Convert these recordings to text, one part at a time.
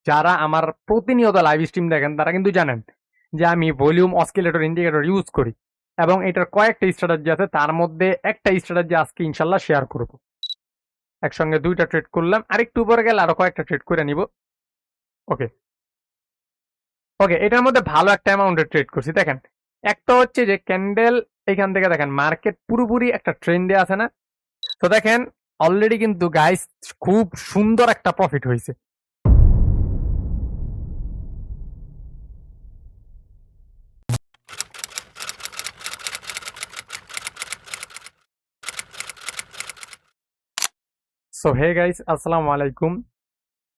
যারা আমার প্রতিনিয়ত লাইভ স্ট্রিম দেখেন তারা কিন্তু জানেন যে আমি ভলিউম অসকিলেটর ইন্ডিকেটর ইউজ করি এবং এটার কয়েকটা স্ট্র্যাটেজি আছে, তার মধ্যে একটা স্ট্র্যাটেজি আজকে ইনশাল্লাহ শেয়ার করব। একসঙ্গে দুইটা ট্রেড করলাম, আরেকটু উপরে গেলে আরো কয়েকটা ট্রেড করে নিব। ওকে ওকে, এটার মধ্যে ভালো একটা অ্যামাউন্টের ট্রেড করছি। দেখেন, একটা হচ্ছে যে ক্যান্ডেল এখান থেকে দেখেন মার্কেট পুরোপুরি একটা ট্রেন্ডে আছে না। তো দেখেন অলরেডি কিন্তু গাইস খুব সুন্দর একটা প্রফিট হয়েছে। সো হে গাইস, আসসালামু আলাইকুম।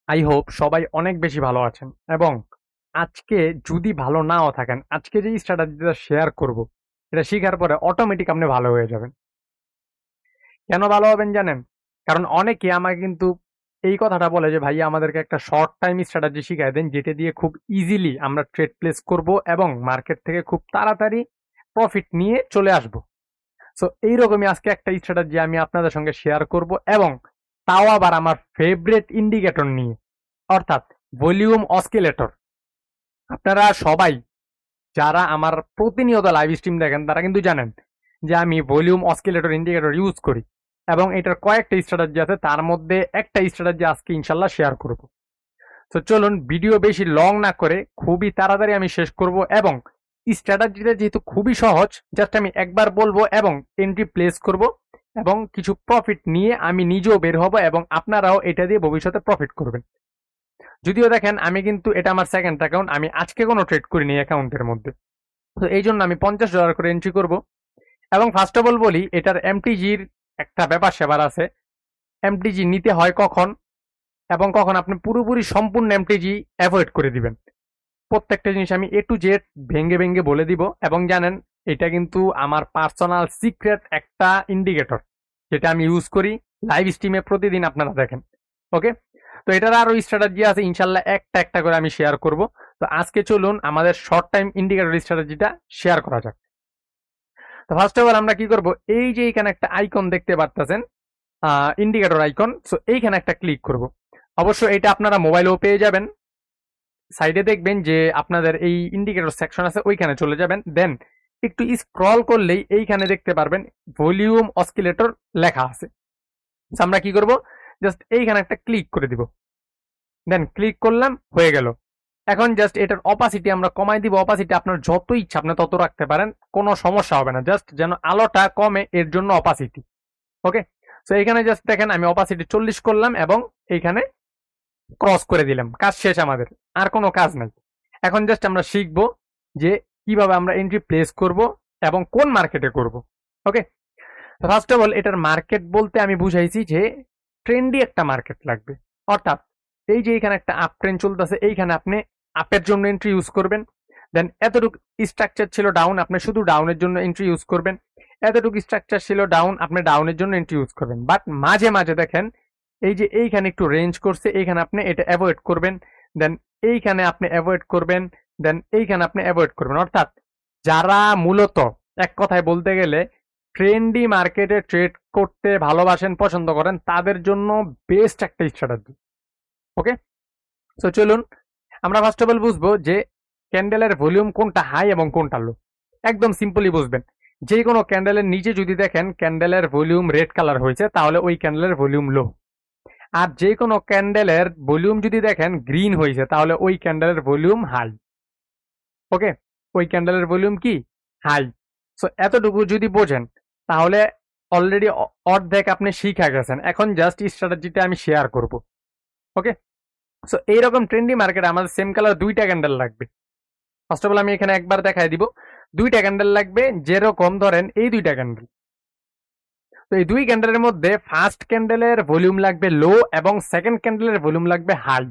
আই হোপ সবাই অনেক বেশি ভালো আছেন এবং আজকে যদি ভালো নাও থাকেন, আজকে যে স্ট্র্যাটেজিটা শেয়ার করব এটা শিখার পরে অটোমেটিক আপনি ভালো হয়ে যাবেন। কেন ভালো হবেন জানেন? কারণ অনেকে আমাকে কিন্তু এই কথাটা বলে যে ভাইয়া আমাদেরকে একটা শর্ট টাইম স্ট্র্যাটেজি শিখাই দেন যেটা দিয়ে খুব ইজিলি আমরা ট্রেড প্লেস করব এবং মার্কেট থেকে খুব তাড়াতাড়ি প্রফিট নিয়ে চলে আসব। সো এইরকমই আজকে একটা স্ট্র্যাটেজি আমি আপনাদের সঙ্গে শেয়ার করব এবং তাও আবার আমার ফেভারিট ইন্ডিকেটর নিয়ে, অর্থাৎ ভলিউম অসকিলেটর। আপনারা সবাই যারা আমার প্রতিনিয়ত লাইভ স্ট্রিম দেখেন তারা কিন্তু জানেন যে আমি ভলিউম অসকিলেটর ইন্ডিকেটর ইউজ করি এবং এটার কয়েকটা স্ট্র্যাটেজি আছে, তার মধ্যে একটা স্ট্র্যাটেজি আজকে ইনশাল্লাহ শেয়ার করব। তো চলুন ভিডিও বেশি লং না করে খুবই তাড়াতাড়ি আমি শেষ করব এবং স্ট্র্যাটেজিটা যেহেতু খুবই সহজ, জাস্ট আমি একবার বলবো এবং এন্ট্রি প্লেস করব এবং কিছু প্রফিট নিয়ে আমি নিজেও বের হব এবং আপনারাও এটা দিয়ে ভবিষ্যতে প্রফিট করবেন। যদিও দেখেন আমি কিন্তু এটা আমার সেকেন্ড অ্যাকাউন্ট, আমি আজকে কোনো ট্রেড করিনি অ্যাকাউন্টের মধ্যে। তো এই জন্য আমি $50 করে এন্ট্রি করব এবং ফার্স্ট অফ অল বলি এটার এমটিজির একটা ব্যাপার সেবার আছে। এমটিজি নিতে হয় কখন এবং কখন আপনি পুরোপুরি সম্পূর্ণ এমটিজি অ্যাভয়েড করে দিবেন, প্রত্যেকটা জিনিস আমি এ টু জেড ভেঙ্গে ভেঙ্গে বলে দিব। এবং জানেন এটা কিন্তু আমার পার্সোনাল সিক্রেট একটা ইন্ডিকেটর যেটা আমি ইউজ করি লাইভ স্ট্রিমে প্রতিদিন আপনারা দেখেন। ওকে, তো এটার আরো স্ট্র্যাটেজি আছে, ইনশাল্লাহ একটা একটা করে আমি শেয়ার করব। তো আজকে চলুন আমাদের শর্ট টাইম ইন্ডিকেটর স্ট্র্যাটেজিটা শেয়ার করা যাক। তো ফার্স্ট অফ অল আমরা কি করব, এই যে এখানে একটা আইকন দেখতে পারতেছেন ইন্ডিকেটর আইকন, সো এইখানে একটা ক্লিক করব। অবশ্য এটা আপনারা মোবাইলেও পেয়ে যাবেন, সাইডে দেখবেন যে আপনাদের এই ইন্ডিকেটর সেকশন আছে ওইখানে চলে যাবেন, দেন একটু স্ক্রল করলেই এইখানে দেখতে পারবেন ভলিউম অসকিলেটর লেখা আছে। আমরা কি করব, জাস্ট এইখানে একটা ক্লিক করে দিব, দেন ক্লিক করলাম, হয়ে গেল। এখন জাস্ট এটার অপাসিটি আমরা কমাই দিব, অপাসিটি আপনার যত ইচ্ছা আপনি তত রাখতে পারেন, কোনো সমস্যা হবে না, জাস্ট যেন আলোটা কমে এর জন্য অপাসিটি। ওকে, সো এখানে জাস্ট দেখেন আমি অপাসিটি 40 করলাম এবং এইখানে ক্রস করে দিলাম, কাজ শেষ আমাদের, আর কোনো কাজ নাই। এখন জাস্ট আমরা শিখবো যে কিভাবে আমরা এন্ট্রি প্লেস করব এবং কোন মার্কেটে করব। ওকে, ফার্স্ট অফ অল এটার মার্কেট বলতে আমি বুঝাইছি যে ট্রেন্ডি একটা মার্কেট লাগবে, অর্থাৎ এই যে এখানে একটা আপ ট্রেন্ড চলতেছে, এইখানে আপনি আপের জন্য এন্ট্রি ইউজ করবেন। দেন এতটুকু স্ট্রাকচার ছিল ডাউন, আপনি শুধু ডাউনের জন্য এন্ট্রি ইউজ করবেন। এতটুকু স্ট্রাকচার ছিল ডাউন, আপনি ডাউনের জন্য এন্ট্রি ইউজ করবেন। বাট মাঝে মাঝে দেখেন এই যে এইখানে একটু রেঞ্জ করছে, এইখানে আপনি এটা অ্যাভয়েড করবেন, দেন এইখানে আপনি অ্যাভয়েড করবেন, দেন এইখানে আপনি অ্যাভয়েড করবেন। অর্থাৎ যারা মূলত এক কথায় বলতে গেলে ট্রেন্ডি মার্কেটে ট্রেড করতে ভালোবাসেন, পছন্দ করেন, তাদের জন্য বেস্ট একটা স্ট্র্যাটেজি। ওকে, সো চলুন আমরা ফার্স্ট অফ অল বুঝবো যে ক্যান্ডেলের ভলিউম কোনটা হাই এবং কোনটা লো। একদম সিম্পলি বুঝবেন, যে কোনো ক্যান্ডেলের নিচে যদি দেখেন ক্যান্ডেলের ভলিউম রেড কালার হয়েছে তাহলে ওই ক্যান্ডেলের ভলিউম লো, আর যে কোনো ক্যান্ডেলের ভলিউম যদি দেখেন গ্রিন হয়েছে তাহলে ওই ক্যান্ডেলের ভলিউম হাই। ওকে, ওই ক্যান্ডেলের ভলিউম কি হাই। সো এতটুকু যদি বোঝেন তাহলে অলরেডি অর্ধেক আপনি শিখে গেছেন। এখন জাস্ট স্ট্র্যাটেজিটা আমি শেয়ার করব। ওকে, সো এইরকম ট্রেন্ডি মার্কেটে আমাদের সেম কালার দুইটা ক্যান্ডেল লাগবে। ফার্স্ট অফ অল আমি এখানে একবার দেখাই দিব, দুইটা ক্যান্ডেল লাগবে, যেরকম ধরেন এই দুইটা ক্যান্ডেল। তো এই দুই ক্যান্ডেলের মধ্যে ফার্স্ট ক্যান্ডেলের ভলিউম লাগবে লো এবং সেকেন্ড ক্যান্ডেলের ভলিউম লাগবে হাই।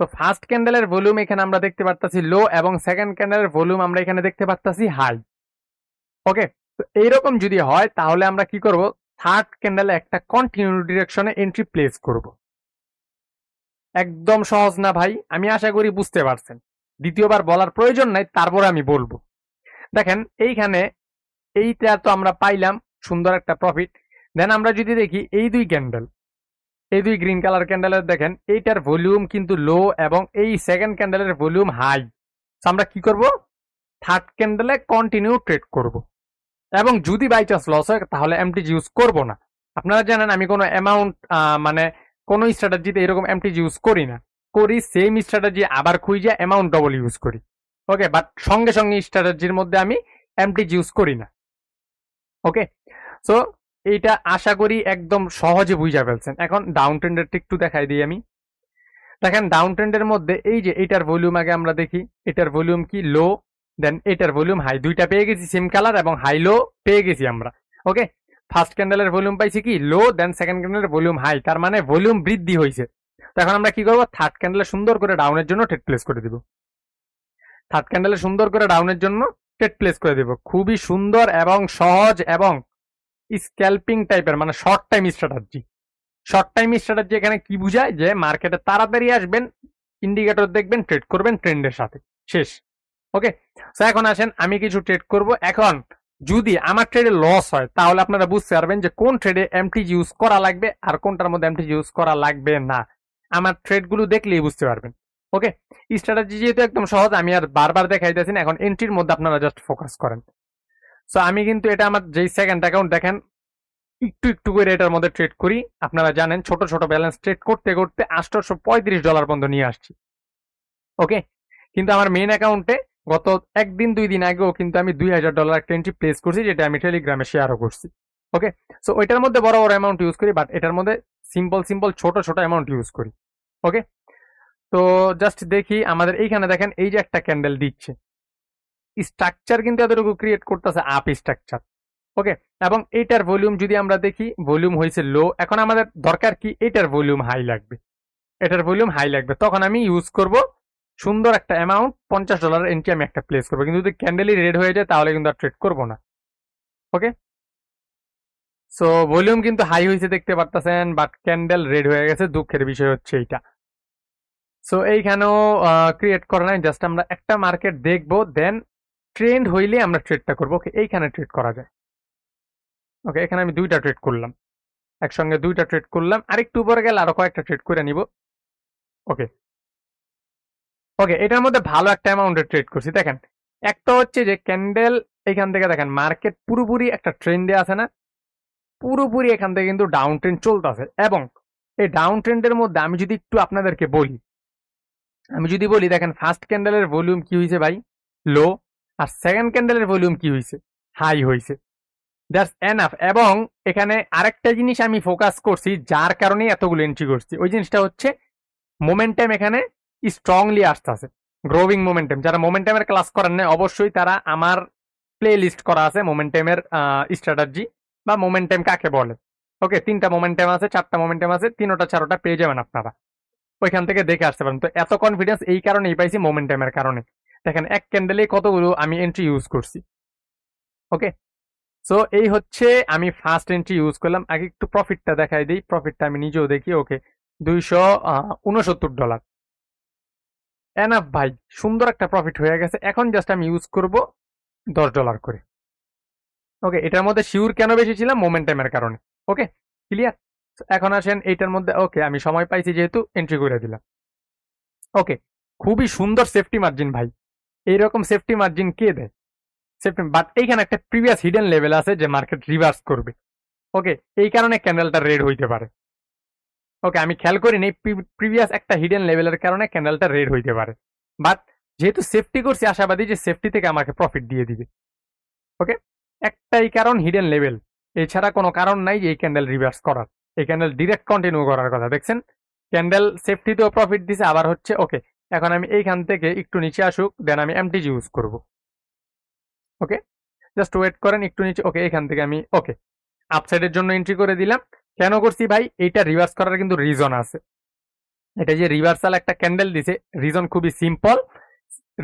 তো ফার্স্ট ক্যান্ডেলের ভলিউম এখানে আমরা দেখতে পারতাছি লো এবং সেকেন্ড ক্যান্ডেলের ভলিউম আমরা এখানে দেখতে পারতাছি হাই। ওকে, তো এইরকম যদি হয় তাহলে আমরা কি করব, থার্ড ক্যান্ডেলে একটা কন্টিনিউ ডিরেকশনে এন্ট্রি প্লেস করব। একদম সহজ না ভাই? আমি আশা করি বুঝতে পারছেন, দ্বিতীয়বার বলার প্রয়োজন নাই, তারপরে আমি বলবো। দেখেন এইখানে এইটা তো আমরা পাইলাম সুন্দর একটা প্রফিট। দেন আমরা যদি দেখি এই দুই ক্যান্ডেল, এই দুই গ্রিন কালার ক্যান্ডেলের দেখেন এইটার ভলিউম কিন্তু লো এবং এই সেকেন্ড ক্যান্ডেলের ভলিউম হাই। আমরা কি করব, থার্ড ক্যান্ডেলে কন্টিনিউ ট্রেড করব এবং যদি বাই চান্স লস হয় তাহলে এমটিজি ইউজ করব না। আপনারা জানেন আমি কোনো অ্যামাউন্ট মানে কোনো স্ট্র্যাটেজিতে এরকম এমটিজি ইউজ করি না, করি সেম স্ট্র্যাটেজি আবার খুঁজে অ্যামাউন্ট ডবল ইউজ করি। ওকে, বাট সঙ্গে সঙ্গে স্ট্র্যাটেজির মধ্যে আমি এমটিজি ইউজ করি না। ওকে, সো এইটা আশা করি একদম সহজে বুঝা ফেলছেন। এখন ডাউন ট্রেন্ডের একটু দেখাই দিই আমি। দেখেন ডাউন ট্রেন্ডের মধ্যে এই যে এটার ভলিউম আগে আমরা দেখি, এটার ভলিউম কি লো, দেন এটার ভলিউম হাই, দুইটা পেয়ে গেছি সেম কালার এবং হাই লো পেয়ে গেছি আমরা। ওকে, ফার্স্ট ক্যান্ডেলের ভলিউম পাইছি কি লো, দেন সেকেন্ড ক্যান্ডেলের ভলিউম হাই, তার মানে ভলিউম বৃদ্ধি হয়েছে। তো এখন আমরা কি করবো, থার্ড ক্যান্ডেলে সুন্দর করে ডাউনের জন্য ট্রেড প্লেস করে দিব। থার্ড ক্যান্ডেলে সুন্দর করে ডাউনের জন্য ট্রেড প্লেস করে দিব। খুবই সুন্দর এবং সহজ এবং স্ক্যাল্পিং টাইপের, মানে short time strategy. Short time strategy এখানে কি বুঝায়, যে মার্কেটে তাড়াতাড়ি আসবেন, ইন্ডিকেটর দেখবেন, ট্রেড করবেন ট্রেন্ডের সাথে, শেষ। ওকে, তো এখন আসেন আমি কিছু ট্রেড করব। এখন যদি আমার ট্রেডে লস হয় তাহলে আপনারা বুঝতে পারবেন যে কোন ট্রেডে এমটিজি ইউজ করা লাগবে আর কোনটার মধ্যে এমটিজি ইউজ করা লাগবে না। আমার ট্রেডগুলো দেখলেই বুঝতে পারবেন। ওকে, স্ট্র্যাটেজি যেহেতু একদম সহজ, আমি আর বারবার দেখাইতেছি না, এখন এন্ট্রির মধ্যে আপনারা জাস্ট ফোকাস করেন। সো আমি কিন্তু এটা আমার যেই সেকেন্ড অ্যাকাউন্ট দেখেন একটু একটু করে এটার মধ্যে ট্রেড করি। আপনারা জানেন ছোট ছোট ব্যালেন্স ট্রেড করতে করতে $835 পর্যন্ত নিয়ে আসছি। ওকে, কিন্তু আমার মেইন অ্যাকাউন্টে গত একদিন দুই দিন আগেও কিন্তু আমি $2000 একটা এন্ট্রি প্লেস করছি, যেটা আমি টেলিগ্রামে শেয়ারও করছি। ওকে, সো ওইটার মধ্যে বড় বড় অ্যামাউন্ট ইউজ করি, বাট এটার মধ্যে সিম্পল সিম্পল ছোট ছোট অ্যামাউন্ট ইউজ করি। ওকে, তো জাস্ট দেখি আমাদের এইখানে দেখেন এই যে একটা ক্যান্ডেল দিচ্ছে, স্ট্রাকচার কিন্তু এতটুকু ক্রিয়েট করতেছে আপ স্ট্রাকচার। ওকে, এবং এইটার ভলিউম যদি আমরা দেখি, ভলিউম হয়েছে লো। এখন আমাদের দরকার কি, এটার ভলিউম হাই লাগবে, এটার ভলিউম হাই লাগবে, তখন আমি ইউজ করব সুন্দর একটা অ্যামাউন্ট $50 এন্ট্রি আমি একটা প্লেস করবো। কিন্তু যদি ক্যান্ডেলই রেড হয়ে যায় তাহলে কিন্তু আর ট্রেড করবো না। ওকে, সো ভলিউম কিন্তু হাই হয়েছে দেখতে পারতেছেন, বাট ক্যান্ডেল রেড হয়ে গেছে, দুঃখের বিষয় হচ্ছে এইটা। সো এইখানেও ক্রিয়েট করে নাই, জাস্ট আমরা একটা মার্কেট দেখবো, দেন ট্রেন্ড হইলে আমরা ট্রেডটা করবো। ওকে, এইখানে ট্রেড করা যায়। ওকে, এখানে আমি দুইটা ট্রেড করলাম, একসঙ্গে দুইটা ট্রেড করলাম, আরেকটু উপরে গেলে আরো কয়েকটা ট্রেড করে নিব। ওকে, ওকে, এটার মধ্যে ভালো একটা অ্যামাউন্টের ট্রেড করছি। দেখেন একটা হচ্ছে যে ক্যান্ডেল এখান থেকে দেখেন মার্কেট পুরোপুরি একটা ট্রেন্ডে আছে না, পুরোপুরি এখান থেকে কিন্তু ডাউন ট্রেন্ড চলতেছে। এবং এই ডাউন ট্রেন্ডের মধ্যে আমি যদি একটু আপনাদেরকে বলি, দেখেন ফার্স্ট ক্যান্ডেলের ভলিউম কি হয়েছে ভাই, লো, আর সেকেন্ড ক্যান্ডেলের ভলিউম কি হয়েছে, হাই হয়েছে। That's enough. এবং এখানে আরেকটা জিনিস আমি ফোকাস করছি, যার কারণে এতগুলো এন্ট্রি করছি, ওই জিনিসটা হচ্ছে মোমেন্টাম এখানে স্ট্রংলি আসতেছে, গ্রোভিং মোমেন্টাম। যারা মোমেন্টামের ক্লাস করেন না অবশ্যই তারা আমার প্লে লিস্ট করা আছে মোমেন্টামের স্ট্র্যাটেজি বা মোমেন্টাম কাকে বলে। ওকে, 3টা মোমেন্টাম আছে, 4টা মোমেন্টাম আছে, 3টা 4টা পেয়ে যাবেন আপনারা, ওইখান থেকে দেখে আসতে পারেন। তো এত কনফিডেন্স এই কারণেই পাইছি মোমেন্টামের কারণে। দেখেন এক ক্যান্ডেলে কতগুলো আমি এন্ট্রি ইউজ করছি। ওকে, সো এই হচ্ছে আমি ফার্স্ট এন্ট্রি ইউজ করলাম। আগে একটু প্রফিটটা দেখাই দিই, প্রফিটটা আমি নিজেও দেখি। ওকে, $269। এনাফ ভাই, সুন্দর একটা প্রফিট হয়ে গেছে। এখন জাস্ট আমি ইউজ করব $10 করে। ওকে, এটার মধ্যে শিওর কেন বেশি ছিলাম, মোমেন্টামের কারণে। ওকে, ক্লিয়ার। এখন আসেন এইটার মধ্যে, ওকে আমি সময় পাইছি যেহেতু এন্ট্রি করে দিলাম। ওকে, খুবই সুন্দর সেফটি মার্জিন ভাই, এইরকম সেফটি মার্জিন কে দেয়? সেফটি, বাট এইখানে একটা প্রিভিয়াস হিডেন লেভেল আছে যে মার্কেট রিভার্স করবে। ওকে, এই কারণে ক্যান্ডেলটা রেড হইতে পারে। ওকে, আমি খেয়াল করিনি, প্রিভিয়াস একটা হিডেন লেভেলের কারণে ক্যান্ডেলটা রেড হইতে পারে, বাট যেহেতু সেফটি করছি আশাবাদী যে সেফটি থেকে আমাকে প্রফিট দিয়ে দিবে। ওকে, একটাই কারণ হিডেন লেভেল, এছাড়া কোনো কারণ নাই যে এই ক্যান্ডেল রিভার্স করার। এই ক্যান্ডেল ডিরেক্ট কন্টিনিউ করার কথা, দেখছেন ক্যান্ডেল সেফটিতেও প্রফিট দিছে আবার হচ্ছে। ওকে, এখন আমি এইখান থেকে একটু নিচে আসুক, দেন আমি এমটিজি ইউজ করব। ওকে, জাস্ট ওয়েট করেন একটু নিচে। ওকে, এখান থেকে আমি ওকে আপসাইডের জন্য এন্ট্রি করে দিলাম। কেন করছি ভাই, এইটা রিভার্স করার কিন্তু রিজন আছে। এটা যে রিভার্সাল একটা ক্যান্ডেল দিছে, রিজন খুবই সিম্পল।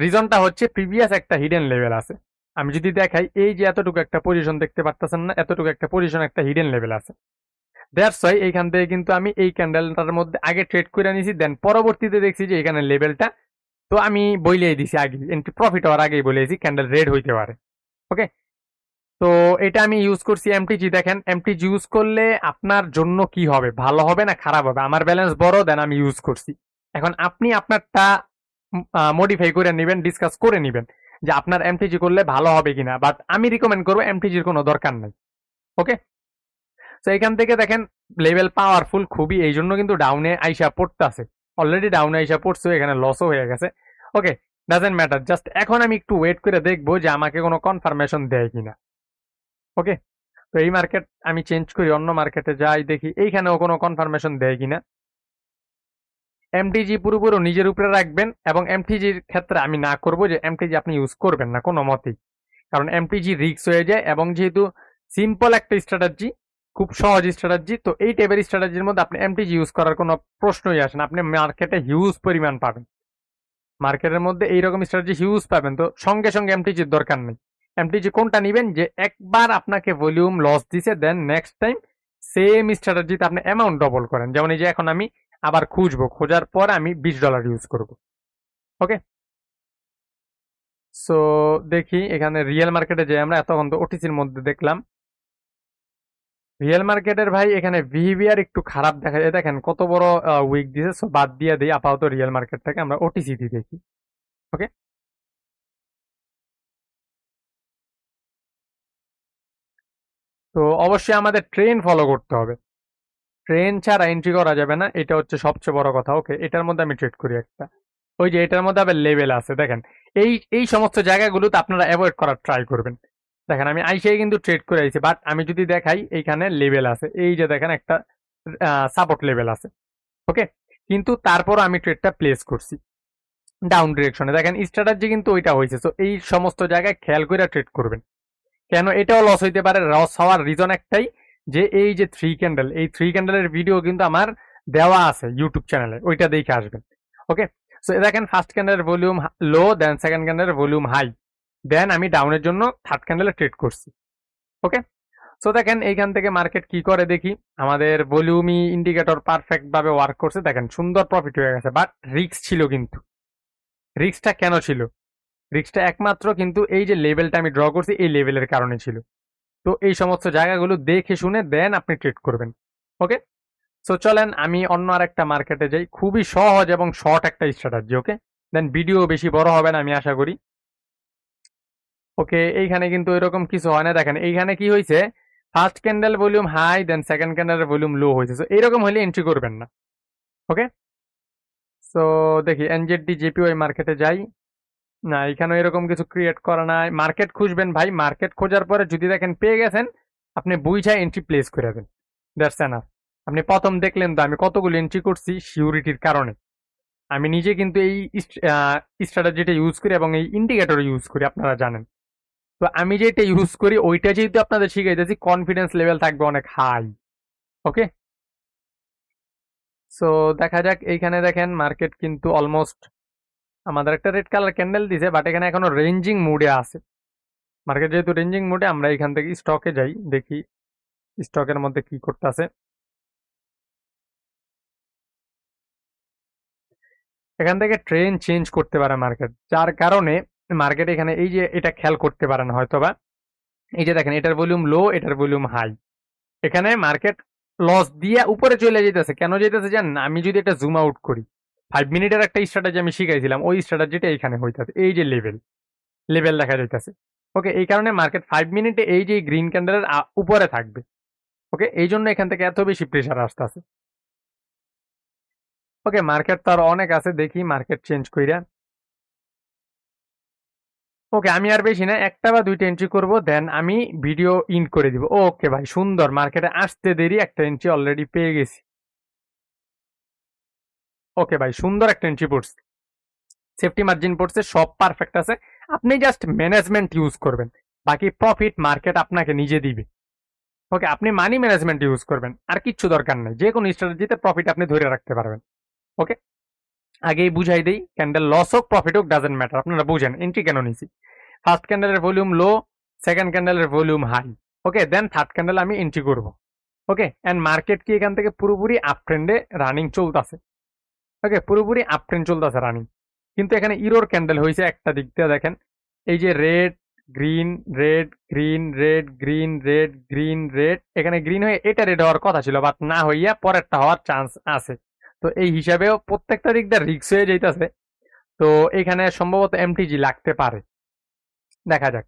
রিজনটা হচ্ছে প্রিভিয়াস একটা হিডেন লেভেল আছে। আমি যদি দেখাই, এই যে এতটুকু একটা পজিশন দেখতে পারতেছেন না, এতটুকু একটা পজিশন একটা হিডেন লেভেল আছে। দ্যাটস ওয়াই এইখান থেকে কিন্তু আমি এই ক্যান্ডেলটার মধ্যে আগে ট্রেড করে নিয়েছি, দেন পরবর্তীতে দেখছি যে এখানে লেভেলটা, তো আমি বলেই দিছি আগে এন্ট্রি প্রফিট হওয়ার আগেই বলেছি ক্যান্ডেল রেড হইতে পারে। ওকে, তো এটা আমি ইউজ করছি এমটিজি। দেখেন এমটিজি ইউজ করলে আপনার জন্য কি হবে, ভালো হবে না খারাপ হবে? আমার ব্যালেন্স বড়, দেন আমি ইউজ করছি। এখন আপনি আপনারটা মডিফাই করে নেবেন, ডিসকাস করে নেবেন যে আপনার এমটিজি করলে ভালো হবে কিনা, বাট আমি রিকমেন্ড করবো এমটিজির কোনো দরকার নাই। ওকে, তো এখান থেকে দেখেন লেভেল পাওয়ারফুল খুবই, এই জন্য কিন্তু ডাউনে আইসা পড়তেছে, অলরেডি ডাউনে আইসা পড়ছে, এখানে লসও হয়ে গেছে। ওকে, ডাজেন্ট ম্যাটার, জাস্ট এখন আমি একটু ওয়েট করে দেখবো যে আমাকে কোনো কনফার্মেশন দেয় কিনা। ওকে, তো এই মার্কেট আমি চেঞ্জ করি, অন্য মার্কেটে যাই, দেখি এইখানেও কোনো কনফার্মেশন দেয় কিনা। এমটিজি পুরোপুরি নিজের উপরে রাখবেন, এবং এমটিজির ক্ষেত্রে আমি না করবো যে এমটিজি আপনি ইউজ করবেন না কোনো মতেই, কারণ এমটিজি রিস্ক হয়ে যায়, এবং যেহেতু সিম্পল একটা স্ট্র্যাটেজি, খুব সহজ স্ট্র্যাটেজি, তো এই টাইপের স্ট্র্যাটেজির মধ্যে আপনি এমটিজি ইউজ করার কোনো প্রশ্নই আসে না। আপনি মার্কেটে হিউজ পরিমাণ পাবেন, মার্কেটের মধ্যে এইরকম স্ট্র্যাটেজি হিউজ পাবেন, তো সঙ্গে সঙ্গে এমটিজির দরকার নেই। এমটিজি কোনটা নিবেন, যে একবার আপনাকে ভলিউম লস দিছে, দেন নেক্সট টাইম সেম স্ট্র্যাটেজিতে আপনি অ্যামাউন্ট ডবল করেন। যেমন এই যে এখন আমি আবার খুঁজবো, খোঁজার পর আমি $20 ইউজ করব। ওকে, সো দেখি এখানে রিয়েল মার্কেটে যে আমরা এতক্ষণ তো ওটিসির মধ্যে দেখলাম, রিয়েল মার্কেটের ভাই এখানে বিহেভিয়ার একটু খারাপ দেখা যায়, দেখেন কত বড় উইক দিছে। সো বাদ দিয়ে দিই আপাতত রিয়েল মার্কেটটাকে, আমরা ওটিসি দিয়ে দেখি। ওকে, তো অবশ্যই আমাদের ট্রেন ফলো করতে হবে, ট্রেন ছাড়া এন্ট্রি করা যাবে না, এটা হচ্ছে সবচেয়ে বড় কথা। ওকে, এটার মধ্যে আমি ট্রেড করি একটা, ওই যে এটার মধ্যে আবার লেভেল আছে দেখেন, এই এই সমস্ত জায়গাগুলোতে আপনারা অ্যাভয়েড করার ট্রাই করবেন। দেখেন আমি আইসেই কিন্তু ট্রেড করে আইছি, বাট আমি যদি দেখাই এইখানে লেভেল আছে, এই যে দেখেন একটা সাপোর্ট লেভেল আছে। ওকে, কিন্তু তারপর আমি ট্রেডটা প্লেস করছি ডাউন ডিরেকশনে। দেখেন স্ট্র্যাটেজি কিন্তু ওইটা হয়েছে। তো এই সমস্ত জায়গায় খেয়াল করে ট্রেড করবেন। কেন এটাও লস হইতে পারে, লস হওয়ার রিজন একটাই, যে এই যে থ্রি ক্যান্ডেল, এই থ্রি ক্যান্ডেলের ভিডিও কিন্তু আমার দেওয়া আছে ইউটিউব চ্যানেলে, ওইটা দেখে আসবেন। ওকে, সো দেখেন ফার্স্ট ক্যান্ডেলের ভলিউম লো, দেন সেকেন্ড ক্যান্ডেলের ভলিউম হাই, দেন আমি ডাউনের জন্য থার্ড ক্যান্ডেলে ট্রেড করছি। ওকে, সো দেখেন এইখান থেকে মার্কেট কি করে দেখি, আমাদের ভলিউমি ইন্ডিকেটর পারফেক্ট ভাবে ওয়ার্ক করছে, দেখেন সুন্দর প্রফিট হয়ে গেছে, বাট রিস্ক ছিল। কিন্তু রিস্কটা কেন ছিল, রিস্কটা একমাত্র কিন্তু এই যে লেভেলটা আমি ড্র করছি, এই লেভেলের কারণে ছিল। তো এই সমস্ত জায়গাগুলো দেখে শুনে দেন আপনি ট্রেড করবেন। ওকে, সো চলেন আমি অন্য আর একটা মার্কেটে যাই, খুবই সহজ এবং শর্ট একটা স্ট্র্যাটেজি। ওকে, দেন ভিডিও বেশি বড় হবে না আমি আশা করি। ওকে, এইখানে কিন্তু এরকম কিছু হয় না, দেখেন এইখানে কি হয়েছে, first candle volume high, then second candle volume low হয়েছে। সো এইরকম হলে এন্ট্রি করবেন না। ওকে, সো দেখি এনজেডি জেপিওয়াই মার্কেটে যাই, না এখানে এরকম কিছু ক্রিয়েট করা নাই। মার্কেট খুঁজবেন ভাই, মার্কেট খোঁজার পরে যদি দেখেন পেয়ে গেছেন, আপনি বুঝায় এন্ট্রি প্লেস করে দেন, দ্যাটস এনাফ। আপনি প্রথম দেখলেন তো আমি কতগুলো এন্ট্রি করছি সিউরিটির কারণে। আমি নিজে কিন্তু এই স্ট্র্যাটেজিটা ইউজ করি এবং এই ইন্ডিকেটর ইউজ করি, আপনারা জানেন। তো আমি যেটা ইউজ করি ওইটা যেহেতু আপনাদের শিখাইতেছি, কনফিডেন্স লেভেল থাকবে অনেক হাই। ওকে, সো দেখা যাক। এইখানে দেখেন মার্কেট কিন্তু অলমোস্ট আমাদের একটা রেড কালার ক্যান্ডেল দিছে, বাট এখানে এখনো রেঞ্জিং মুডে আছে মার্কেট। যেহেতু রেঞ্জিং মোডে, আমরা এখান থেকে স্টকে যাই, দেখি স্টকের মধ্যে কি করতেছে। এখান থেকে ট্রেন চেঞ্জ করতে পারে মার্কেট, যার কারণে মার্কেট এখানে এই যে এটা খেয়াল করতে পারেন হয়তোবা, এই যে দেখেন এটার ভলিউম লো, এটার ভলিউম হাই, এখানে মার্কেট লস দিয়ে উপরে চলে যেতেছে। কেন যেতেছে জানেন, আমি যদি এটা জুম আউট করি, 5 মিনিটের একটা স্ট্র্যাটেজি আমি শিখাইছিলাম, ওই স্ট্র্যাটেজিটা এখানে হইতাছে, এই যে লেভেল লেভেল দেখা যাইতেছে। ওকে, এই কারণে মার্কেট 5 মিনিটে এই যে গ্রিন ক্যান্ডেলের উপরে থাকবে। ওকে, এই জন্য এখান থেকে এত বেশি প্রেশার আসতেছে। ওকে, মার্কেট তো আর অনেক আছে, দেখি মার্কেট চেঞ্জ কইরা। ওকে, আমি আর বেশি না, একটা বা দুইটা এন্ট্রি করব, দেন আমি ভিডিও ইন করে দিব। ওকে ভাই, সুন্দর, মার্কেটে আসতে দেরি একটা এন্ট্রি অলরেডি পেয়ে গেছি। ওকে ভাই, সুন্দর একটা এন্ট্রি পড়ছে, সেফটি মার্জিন পড়ছে, সব পারফেক্ট আছে। আপনি জাস্ট ম্যানেজমেন্ট ইউজ করবেন, বাকি প্রফিট মার্কেট আপনাকে নিজে দিবে। ওকে, আপনি মানি ম্যানেজমেন্ট ইউজ করবেন, আর কিচ্ছু দরকার নেই, যে কোনো স্ট্র্যাটেজিতে প্রফিট আপনি ধরে রাখতে পারবেন। ওকে, আগেই বুঝাই দেই, ক্যান্ডেল লস হোক প্রফিট হোক ডাজেন্ট ম্যাটার, আপনারা বুঝেন এন্ট্রি কেন নিছি। ফার্স্ট ক্যান্ডেলের ভলিউম লো, সেকেন্ড ক্যান্ডেলের ভলিউম হাই। ওকে, দেন থার্ড ক্যান্ডেল আমি এন্ট্রি করব। ওকে, এন্ড মার্কেট কি এখান থেকে পুরোপুরি আপ ট্রেন্ডে রানিং চলতেছে। ওকে, পুরোপুরি আপ ট্রেন্ড চলতেছে রানিং, কিন্তু এখানে ইরোর ক্যান্ডেল হয়েছে একটা দিক দিয়ে। দেখেন এই যে red green red green red green red green red, এখানে গ্রিন হয়ে এটা রেড হওয়ার কথা ছিল, বাট না হইয়া পরেরটা হওয়ার চান্স আছে। তো এই হিসাবেও প্রত্যেকটা দিক দিয়ে রিক্স হয়ে যাইতেছে। তো এখানে সম্ভবত এমটিজি লাগতে পারে, দেখা যাক।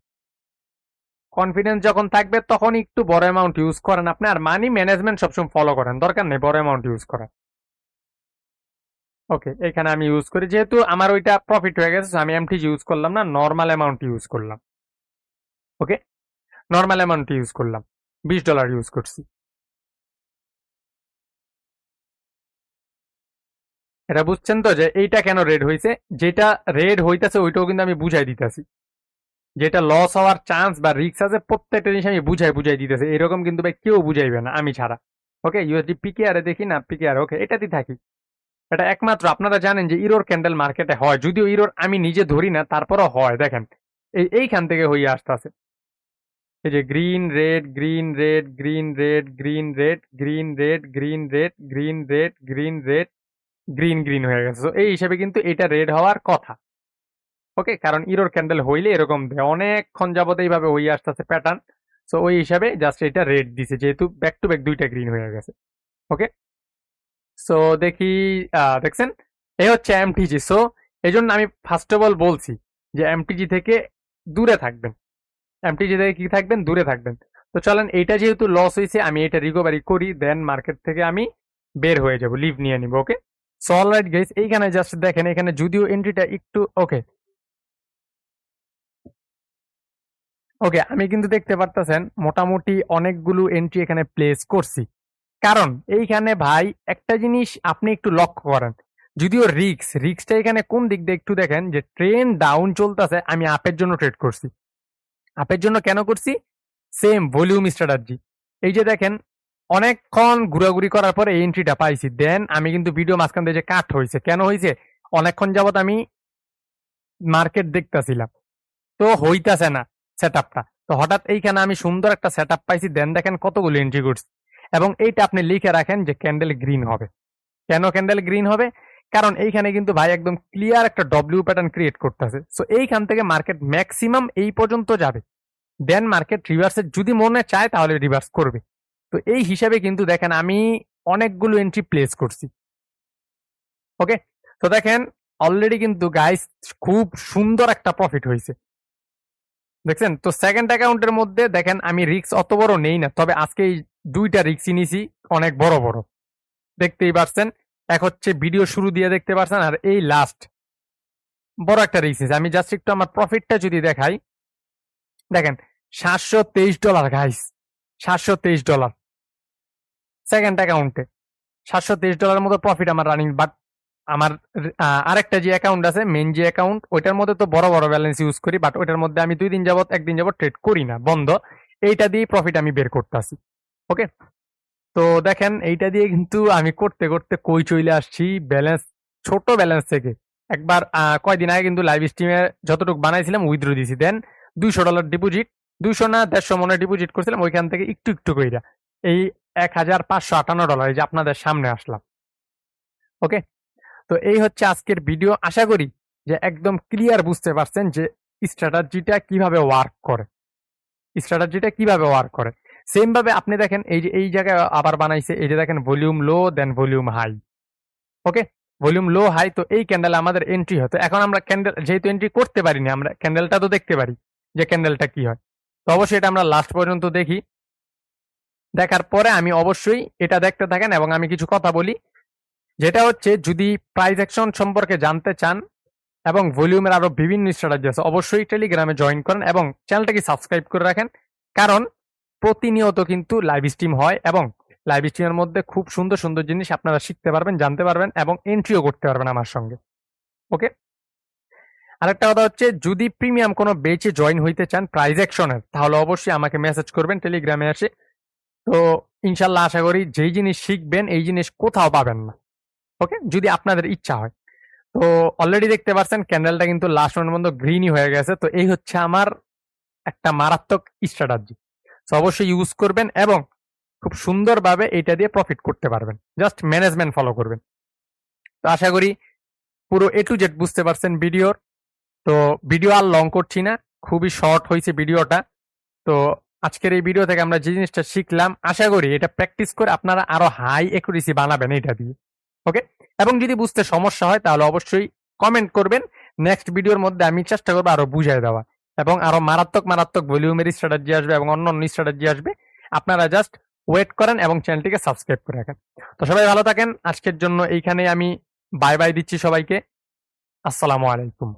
কনফিডেন্স যখন থাকবে তখন একটু বড় অ্যামাউন্ট ইউজ করেন আপনি, আর মানি ম্যানেজমেন্ট সবসময় ফলো করেন, দরকার নেই বড় অ্যামাউন্ট ইউজ করার। ওকে, এখানে আমি ইউজ করি, যেহেতু আমার ওইটা প্রফিট হয়ে গেছে আমি এমটিজি ইউজ করলাম না, নর্মাল অ্যামাউন্ট ইউজ করলাম। ওকে, নর্মাল অ্যামাউন্ট ইউজ করলাম, $20 ইউজ করছি। এটা বুঝছেন তো যে এইটা কেন রেড হয়েছে, যেটা রেড হইতাছে ওইটাও কিন্তু আমি বুঝাই দিতেছি, যেটা লস হওয়ার চান্স বা রিস্ক আছে প্রত্যেকটা জিনিস আমি বুঝাই দিতেছি। এরকম কিন্তু ভাই কেউ বুঝাইবে না আমি ছাড়া। ওকে, ইউএসডি পিকেআর দেখি না, পিকেআর ওকে এটাতেই থাকি। এটা একমাত্র আপনারা জানেন যে ইরোর ক্যান্ডেল মার্কেটে হয়, যদিও ইরোর আমি নিজে ধরি না, তারপরও হয়। দেখেন এইখান থেকে হইয়া আসতেছে, এই যে green red green red green red green red green red green red green red green red green green হয়ে গেছে। তো এই হিসাবে কিন্তু এটা রেড হওয়ার কথা। ওকে, কারণ ইরোর ক্যান্ডেল হইলে এরকম দেয়, অনেকক্ষণ যাবত এইভাবে হইয়া আসতেছে প্যাটার্ন। সো ওই হিসাবে জাস্ট এটা রেড দিছে, যেহেতু ব্যাক টু ব্যাক দুইটা গ্রিন হয়ে গেছে। ওকে, সো দেখি, দেখছেন এই হচ্ছে এমটিজি। সো এই জন্য আমি ফার্স্ট অফ অল বলছি যে এমটিজি থেকে দূরে থাকবেন, এমটিজি থেকে কি থাকবেন, দূরে থাকবেন। তো চলেন, এইটা যেহেতু লস হয়েছে আমি এটা রিকভারি করি, দেন মার্কেট থেকে আমি বের হয়ে যাব, লিভ নিয়ে নিব। ওকে, সো অলরাইট গাইস, এইখানে জাস্ট দেখেন, এখানে যদিও এন্ট্রিটা একটু ওকে ওকে আমি কিন্তু দেখতে পারতেছেন মোটামুটি অনেকগুলো এন্ট্রি এখানে প্লেস করছি। কারণ এইখানে ভাই একটা জিনিস আপনি একটু লক্ষ্য করেন, যদিও রিক্সটা এখানে কোন দিক দিয়ে একটু দেখেন, যে ট্রেন ডাউন চলতেছে আমি আপের জন্য ট্রেড করছি। আপের জন্য কেন করছি, সেম ভলিউম স্ট্র্যাটাজি। এই যে দেখেন অনেকক্ষণ ঘোরাঘুরি করার পরে এই এন্ট্রিটা পাইছি, দেন আমি কিন্তু ভিডিও মাঝখান দিয়ে যে কাট হয়েছে, কেন হয়েছে, অনেকক্ষণ যাবত আমি মার্কেট দেখতেছিলাম, তো হইতাছে না সেট আপটা। তো হঠাৎ এইখানে আমি সুন্দর একটা সেট আপ পাইছি, দেন দেখেন কতগুলো এন্ট্রি করছি। এবং এইটা আপনি লিখে রাখেন যে ক্যান্ডেল গ্রিন হবে। কেন ক্যান্ডেল গ্রিন হবে, কারণ এইখানে কিন্তু ভাই একদম ক্লিয়ার একটা ডব্লিউ প্যাটার্ন ক্রিয়েট করতেছে। সো এইখান থেকে মার্কেট ম্যাক্সিমাম এই পর্যন্ত যাবে, দেন মার্কেট রিভার্সের যদি মনে চায় তাহলে রিভার্স করবে। তো এই হিসাবে কিন্তু দেখেন আমি অনেকগুলো এন্ট্রি প্লেস করছি। ওকে, তো দেখেন অলরেডি কিন্তু গাইস খুব সুন্দর একটা প্রফিট হয়েছে, দেখছেন। তো সেকেন্ড অ্যাকাউন্টের মধ্যে দেখেন আমি রিস্ক অত বড় নেই না, তবে আজকে এই দুইটা রিস্কই নিছি অনেক বড় বড়, দেখতেই পারছেন। এক হচ্ছে ভিডিও শুরু দিয়ে দেখতে পারছেন, আর এই লাস্ট বড় একটা রিস্ক নিছি। আমি জাস্ট একটু আমার প্রফিটটা যদি দেখাই, দেখেন $723 গাইস, $723 সেকেন্ড অ্যাকাউন্টে, $723 মতো প্রফিট আমার রানিং। বাট আমার আরেকটা যে অ্যাকাউন্ট আছে, মেন যে অ্যাকাউন্ট, ওইটার মধ্যে তো বড় বড় ব্যালেন্স ইউজ করি, বাট ওইটার মধ্যে আমি একদিন যাবত ট্রেড করি না, বন্ধ। এইটা দিয়ে প্রফিট আমি বের করতেছি। ওকে, তো দেখেন এইটা দিয়ে কিন্তু আমি করতে করতে কই চলে আসছি, ব্যালেন্স ছোট ব্যালেন্স থেকে। একবার কয়দিন আগে কিন্তু লাইভ স্ট্রিমে যতটুকু বানাইছিলাম উইথড্র দিছি, দেন $200 ডিপোজিট, 200 না 150 মনে ডিপোজিট করছিলাম, ওইখান থেকে একটু একটু কইরা এই $1558 যে আপনাদের সামনে আসলাম। ওকে, তো এই হচ্ছে আজকের ভিডিও। আশা করি যে একদম ক্লিয়ার বুঝতে পারছেন যে স্ট্র্যাটেজিটা কিভাবে ওয়ার্ক করে, স্ট্র্যাটেজিটা কিভাবে ওয়ার্ক করে। সেম ভাবে আপনি দেখেন এই যে এই জায়গায় আবার বানাইছে, এই যে দেখেন ভলিউম লো দেন ভলিউম হাই। ওকে, ভলিউম লো হাই, তো এই ক্যান্ডেল আমাদের এন্ট্রি হতো। এখন আমরা ক্যান্ডেল যেহেতু এন্ট্রি করতে পারিনি, আমরা ক্যান্ডেলটা তো দেখতে পারি যে ক্যান্ডেলটা কি হয়। তো অবশ্যই এটা আমরা লাস্ট পর্যন্ত দেখি, দেখার পরে আমি অবশ্যই এটা দেখতে থাকেন এবং আমি কিছু কথা বলি, যেটা হচ্ছে যদি প্রাইস অ্যাকশন সম্পর্কে জানতে চান এবং ভলিউমের আরো বিভিন্ন স্ট্র্যাটেজি আছে, অবশ্যই টেলিগ্রামে জয়েন করেন এবং চ্যানেলটাকে সাবস্ক্রাইব করে রাখেন। কারণ প্রতিনিয়ত কিন্তু লাইভ স্ট্রিম হয় এবং লাইভ স্ট্রিমের মধ্যে খুব সুন্দর সুন্দর জিনিস আপনারা শিখতে পারবেন, জানতে পারবেন এবং এন্ট্রিও করতে পারবেন আমার সঙ্গে। ওকে, আরেকটা কথা হচ্ছে যদি প্রিমিয়াম কোনো বেচে জয়েন হইতে চান প্রাইজ অ্যাকশনের, তাহলে অবশ্যই আমাকে মেসেজ করবেন টেলিগ্রামে এসে। তো ইনশাল্লাহ আশা করি যেই জিনিস শিখবেন এই জিনিস কোথাও পাবেন না। ওকে, যদি আপনাদের ইচ্ছা হয়। তো অলরেডি দেখতে পাচ্ছেন ক্যান্ডেলটা কিন্তু লাস্ট ওয়ান পর্যন্ত গ্রিনই হয়ে গেছে। তো এই হচ্ছে আমার একটা মারাত্মক স্ট্র্যাটেজি। তো অবশ্যই ইউজ করবেন এবং খুব সুন্দরভাবে এটা দিয়ে প্রফিট করতে পারবেন, জাস্ট ম্যানেজমেন্ট ফলো করবেন। তো আশা করি পুরো A to Z বুঝতে পারছেন ভিডিওর। তো ভিডিও আর লং করছি না, খুবই শর্ট হয়েছে ভিডিওটা। তো আজকের এই ভিডিও থেকে আমরা যে জিনিসটা শিখলাম, আশা করি এটা প্র্যাকটিস করে আপনারা আরো হাই অ্যাকুরেসি বানাবেন এটা দিয়ে। ওকে, এবং যদি বুঝতে সমস্যা হয় তাহলে অবশ্যই কমেন্ট করবেন। নেক্সট ভিডিওর মধ্যে আমি চেষ্টা করবো আরো বুঝাই দেওয়া, এবং আরো মারাত্মক মারাত্মক ভলিউমের স্ট্র্যাটেজি আসবে এবং অন্য অন্য স্ট্র্যাটেজি আসবে। আপনারা জাস্ট ওয়েট করেন এবং চ্যানেলটিকে সাবস্ক্রাইব করে রাখেন। তো সবাই ভালো থাকেন, আজকের জন্য এইখানে আমি বাই বাই দিচ্ছি সবাইকে। আসসালামু আলাইকুম।